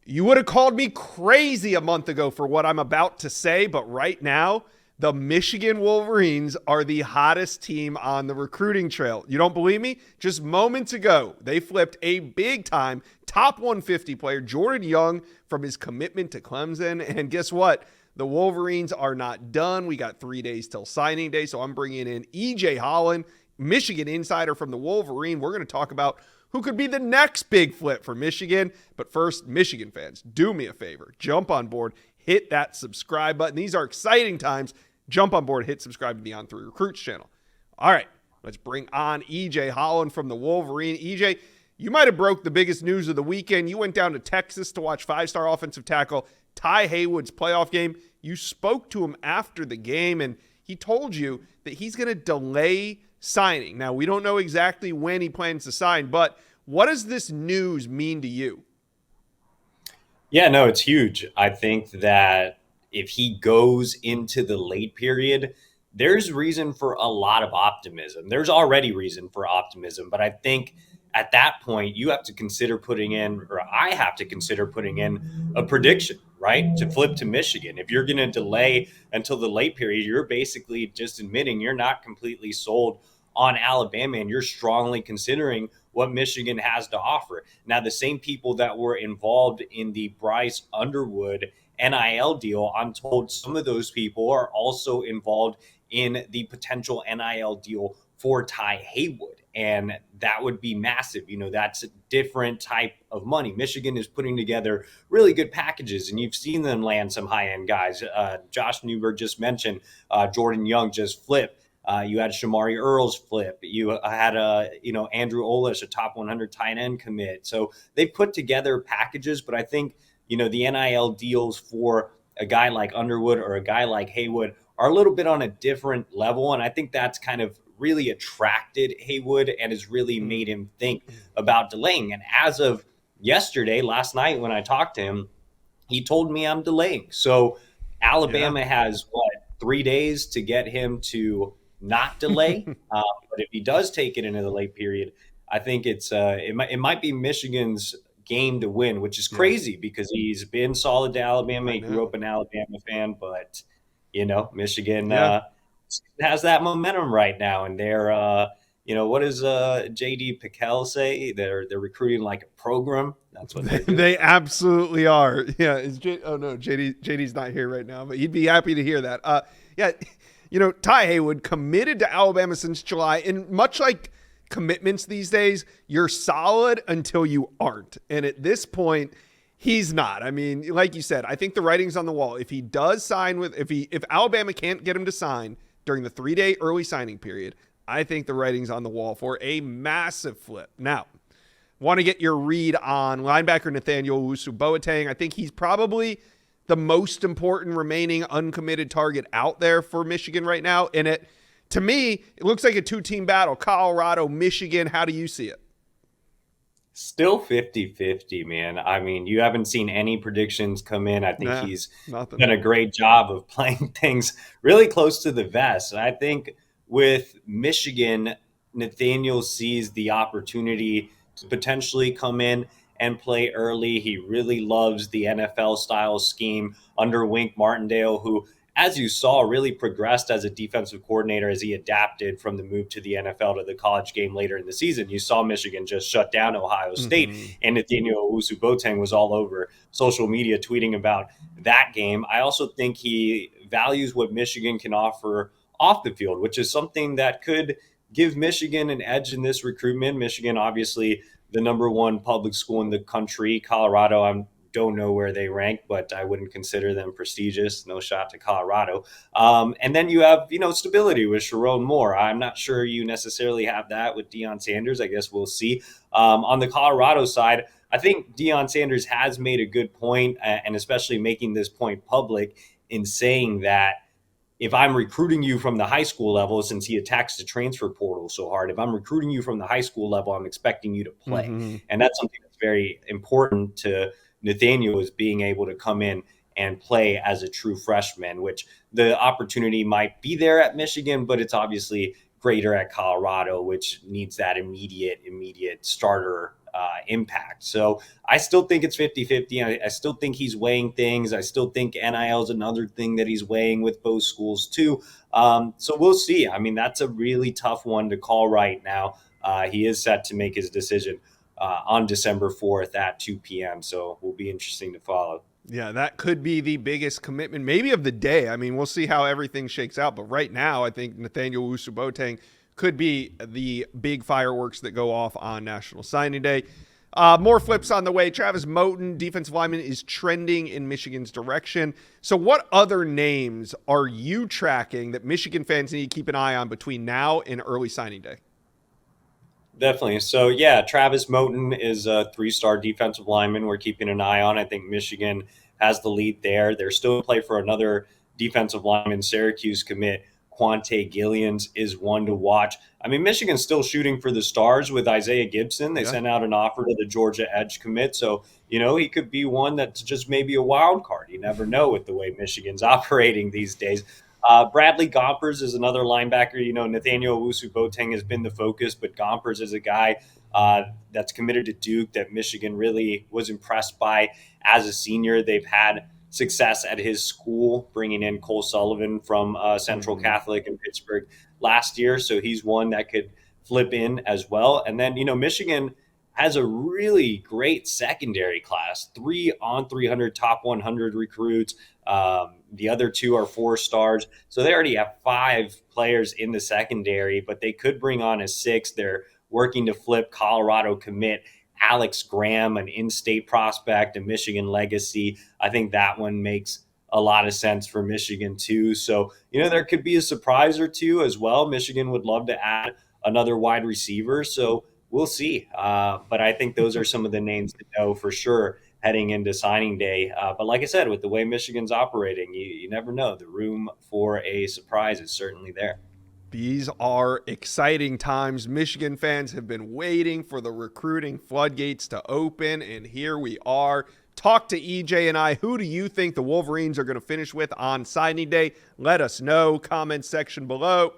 You would have called me crazy a month ago for what I'm about to say, but right now, the Michigan Wolverines are the hottest team on the recruiting trail. You don't believe me? Just moments ago, they flipped a big-time top 150 player, Jordan Young, from his commitment to Clemson. And guess what? The Wolverines are not done. We got 3 days till signing day, so I'm bringing in EJ Holland, Michigan insider from the Wolverine. We're going to talk about who could be the next big flip for Michigan. But first, Michigan fans, do me a favor. Jump on board. Hit that subscribe button. These are exciting times. Jump on board. Hit subscribe to the On 3 Recruits channel. All right, let's bring on EJ Holland from the Wolverine. EJ, you might have broke the biggest news of the weekend. You went down to Texas to watch five-star offensive tackle Ty Haywood's playoff game. You spoke to him after the game, and he told you that he's going to delay signing. Now, we don't know exactly when he plans to sign, but what does this news mean to you? Yeah, no, it's huge. I think that if he goes into the late period, there's reason for a lot of optimism. There's already reason for optimism, but I think at that point, you have to consider putting in, or I have to consider putting in a prediction, right? To flip to Michigan. If you're going to delay until the late period, you're basically just admitting you're not completely sold on Alabama and you're strongly considering what Michigan has to offer. Now, the same people that were involved in the Bryce Underwood NIL deal, I'm told some of those people are also involved in the potential NIL deal for Ty Haywood. And that would be massive. You know, that's a different type of money. Michigan is putting together really good packages, and you've seen them land some high-end guys. Josh Newberg just mentioned Jordan Young just flipped. You had Shamari Earls flip. You had Andrew Olish, a top 100 tight end commit. So they put together packages, but I think, the NIL deals for a guy like Underwood or a guy like Haywood are a little bit on a different level. And I think that's kind of really attracted Haywood and has really made him think about delaying. And as of yesterday, last night when I talked to him, he told me I'm delaying. So Alabama has 3 days to get him to not delay. But if he does take it into the late period, I think it might be Michigan's game to win, which is crazy because he's been solid to Alabama. He grew up an Alabama fan, but Michigan has that momentum right now, and they're what does JD Piquel say? They're recruiting like a program. That's what they're doing. They absolutely are. Yeah. JD's not here right now, but he'd be happy to hear that. Ty Haywood committed to Alabama since July, and much like commitments these days, you're solid until you aren't. And at this point, he's not. I mean, like you said, I think the writing's on the wall. If he does sign if Alabama can't get him to sign during the 3-day early signing period, I think the writing's on the wall for a massive flip. Now, want to get your read on linebacker Nathaniel Owusu-Boateng. I think he's probably the most important remaining uncommitted target out there for Michigan right now. And to me, it looks like a two-team battle. Colorado, Michigan, how do you see it? Still 50-50, man. I mean, you haven't seen any predictions come in. I think he's done a great job of playing things really close to the vest. And I think with Michigan, Nathaniel sees the opportunity to potentially come in and play early. He really loves the NFL-style scheme under Wink Martindale, who, as you saw, really progressed as a defensive coordinator as he adapted from the move to the NFL to the college game later in the season. You saw Michigan just shut down Ohio State, and Nathaniel Owusu-Boateng was all over social media tweeting about that game. I also think he values what Michigan can offer off the field, which is something that could give Michigan an edge in this recruitment. Michigan, obviously, the number one public school in the country. Colorado, I don't know where they rank, but I wouldn't consider them prestigious. No shot to Colorado. And then you have, stability with Sharrone Moore. I'm not sure you necessarily have that with Deion Sanders. I guess we'll see. On the Colorado side, I think Deion Sanders has made a good point, and especially making this point public in saying that if I'm recruiting you from the high school level, since he attacks the transfer portal so hard, if I'm recruiting you from the high school level, I'm expecting you to play. And that's something that's very important to Nathaniel, is being able to come in and play as a true freshman, which the opportunity might be there at Michigan, but it's obviously greater at Colorado, which needs that immediate starter impact. So I still think it's 50-50. I still think he's weighing things. I still think NIL is another thing that he's weighing with both schools too. So we'll see. I mean, that's a really tough one to call right now. He is set to make his decision on December 4th at 2 p.m. So will be interesting to follow. Yeah, that could be the biggest commitment maybe of the day. I mean, we'll see how everything shakes out. But right now, I think Nathaniel Owusu-Boateng could be the big fireworks that go off on National Signing Day. More flips on the way. Travis Moten, defensive lineman, is trending in Michigan's direction. So what other names are you tracking that Michigan fans need to keep an eye on between now and early signing day? Definitely. So, yeah, Travis Moten is a 3-star defensive lineman we're keeping an eye on. I think Michigan has the lead there. They're still in play for another defensive lineman. Syracuse commit Quante Gillians is one to watch. I mean, Michigan's still shooting for the stars with Isaiah Gibson. They sent out an offer to the Georgia Edge commit. So, he could be one that's just maybe a wild card. You never know with the way Michigan's operating these days. Bradley Gompers is another linebacker. Nathaniel Owusu-Boateng has been the focus, but Gompers is a guy that's committed to Duke that Michigan really was impressed by as a senior. They've had success at his school, bringing in Cole Sullivan from Central Catholic in Pittsburgh last year. So he's one that could flip in as well. And then, Michigan has a really great secondary class, 3 on 300 top 100 recruits. The other 2 are 4-stars. So they already have 5 players in the secondary, but they could bring on a 6th. They're working to flip Colorado commit Alex Graham, an in-state prospect, a Michigan legacy. I think that one makes a lot of sense for Michigan too. So, there could be a surprise or two as well. Michigan would love to add another wide receiver. So we'll see. But I think those are some of the names to know for sure heading into signing day. But like I said, with the way Michigan's operating, you never know. The room for a surprise is certainly there. These are exciting times. Michigan fans have been waiting for the recruiting floodgates to open, and here we are. Talk to EJ and I. Who do you think the Wolverines are going to finish with on signing day? Let us know. Comment section below.